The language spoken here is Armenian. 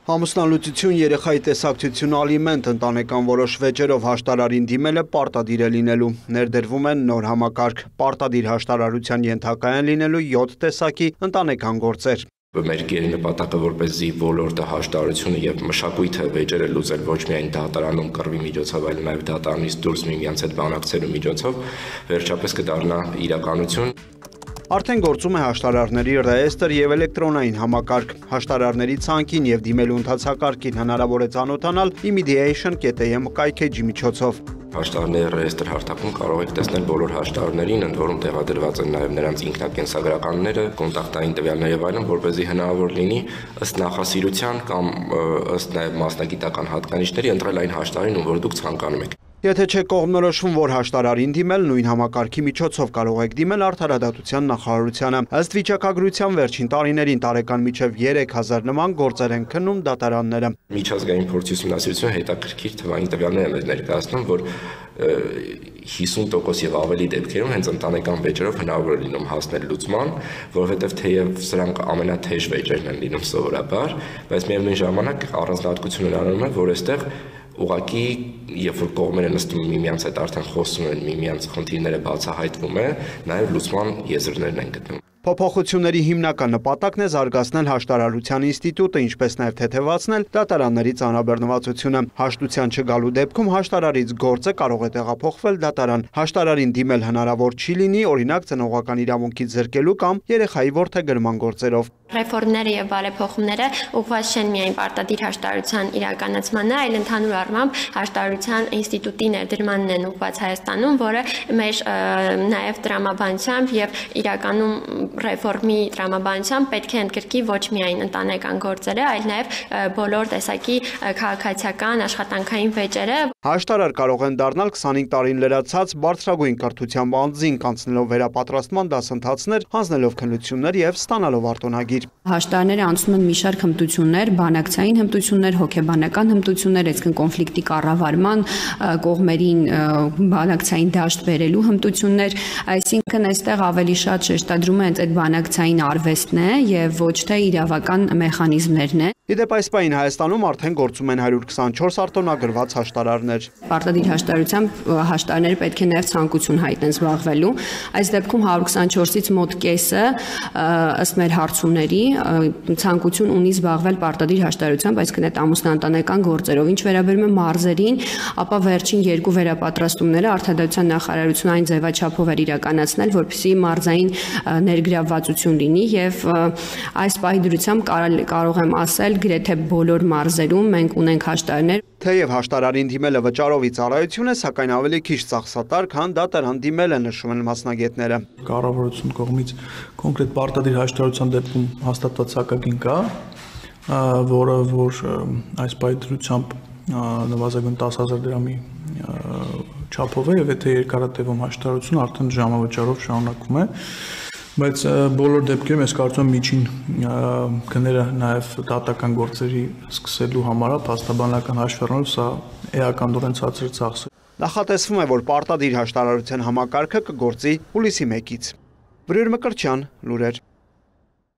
Ամուսնալուծություն, երեխայի տեսակցություն, ալիմենտ, ընտանեկան որոշ վեճերով հաշտարարին դիմելը պարտադիր է լինելու։ Ներդրվում են նոր համակարգ, պարտադիր հաշտարարության ենթակա են լինելու 7 տեսակի ընտանեկան գործեր։ Մեր գերնպատակը որպեսզի ոլորտը հաշտարարությունը եւ մշակույթը վեճերը լուծել ոչ միայն դատարանում կռվի միջոցով, այլ նաեւ դատարանից դուրս միմյանց հետ բանակցելու միջոցով վերջապես կդառնա իրականություն։ Արդեն գործում է հաշտարարների ռեեստր եւ էլեկտրոնային համակարգ։ Հաշտարարների ցանկին եւ դիմելու ընթացակարգին հնարավոր է ծանոթանալ immediation.am կայքեջի միջոցով։ Հաշտարարների ռեեստր հարթակում կարող եք տեսնել բոլոր հաշտարարներին, ընդ որում տեղադրված են նաև նրանց ինքնակենսագրականները, կոնտակտային տվյալներ եւ այլն, որպեսզի հնարավոր լինի ըստ նախասիրության կամ ըստ նաև մասնագիտական հատկանիշների ընտրել այն հաշտարարին, ում որ դուք ցանկանում եք։ Եթե չեք կողմնորոշվում, որ հաշտարարին դիմել, նույն համակարգի միջոցով կարող եք դիմել Արդարադատության նախարարությանը։ Ըստ վիճակագրության վերջին տարիներին տարեկան մինչև 3000 նման գործեր են քննում դատարանները։ Միջազգային փորձի ուսումնասիրությունը հետաքրքիր թվային տվյալներ է ներկայացնում, որ 50% եւ ավելի դեպքերում հենց ընտանեկան վեճերով հնարավոր է լինում հասնել լուծման, որովհետեւ թեև սրանք ամենաթեժ վեճերն են լինում սովորաբար, բայց միևնույն ժամանակ առանձնահատկությունը նրանում է, որ այստեղ ուղղակի երբ որ կողմերը նստում միմյանց հետ արդեն խոսում են, միմյանց խնդիրները բացահայտվում է, նաև լուծման եզրներն են գտնում։ Փոփոխությունների հիմնական նպատակն է զարգացնել հաշտարարության ինստիտուտը, ինչպես նաև թեթևացնել դատարանների ծանրաբեռնվածությունը։ Հաշտության չգալու դեպքում հաշտարարից գործը կարող է տեղափոխվել դատարան։ Հաշտարարին դիմել հնարավոր չի լինի, օրինակ ծնողական իրավունքից զրկելու կամ երեխայի որդեգրման գործերով։ Ռեֆորմները եւ բարեփոխումները ուղղված չեն միայն պարտադիր հաշտարարության իրականացմանը, այլ ընդհանուր առմամբ հաշտարարության ինստիտուտի ներդրմանն են ուղղված Հայաստանում, որը մեր նաև տրամաբանությամբ եւ իրականում ռեֆորմի տրամաբանությամբ պետք է ընդգրկի ոչ միայն ընտանեկան գործերը, այլ նաև բոլոր տեսակի քաղաքացիական աշխատանքային վեճերը։ Հաշտարար կարող են դառնալ 25 տարին լրացած բարձրագույն կրթությամբ անձինք, անցնելով վերապատրաստման դասընթացներ, հանձնելով քննություններ եւ ստանալով արտոնագիր։ Հաշտարարները անցնում են մի շարք հմտություններ, բանակցային հմտություններ, հոգեբանական հմտություններ, այսինքն կոնֆլիկտի կառավարման, կողմերին բանակցային դաշտ բերելու հմտություններ, այսինքն այստեղ ավելի շատ շեշտադրում է այդ բանակցային արվեստն է եւ ոչ թե իրավական մեխանիզմներն է։ Իդեպ այս պահին Հայաստանում արդեն գործում են 124 արտոնագրված հաշտարարներ։ Պարտադիր հաշտարարությամբ հաշտարարները պետք է նաև ցանկություն հայտնեն զբաղվելու։ Այս դեպքում 124-ից մոտ կեսը ըստ մեր հարցումների ցանկություն ունի զբաղվել պարտադիր հաշտարարությամբ, այսինքն այդ ամուսնաընտանեկան գործերով։ Ինչ վերաբերում է մարզերին, ապա վերջին 2 վերապատրաստումները Արդարադատության նախարարությունը այն ձևաչափով էր իրականացնել, որպեսզի մարզային ներգրավվածություն լինի եւ այս պահի դրությամբ կարող եմ ասել գրեթե բոլոր մարզերում մենք ունենք հաշտարարներ։ Թեև հաշտարարին դիմելը վճարովի ծառայություն է, սակայն ավելի քիչ ծախսատար, քան դատարան դիմելը, նշում են մասնագետները։ Կառավարության կողմից կոնկրետ պարտադիր հաշտարարության դեպքում հաստատված հակագին կա, որը որ այս պահի դրությամբ նվազագույն 10,000 դրամի չափով է, եւ եթե երկարատևում հաշտարարություն արդեն ժամավճարով շարունակվում է։ Բայց բոլոր դեպքերում ես կարծում եմ միջին գները նաև դատական գործերի սկսելու համար փաստաբանական հաշվառումով սա էականորեն ցածր ծախս է։ Նախատեսվում է, որ պարտադիր հաշտարարության համակարգը կգործի հուլիսի 1-ից։ Բրիր Մկրտչյան, լուրեր։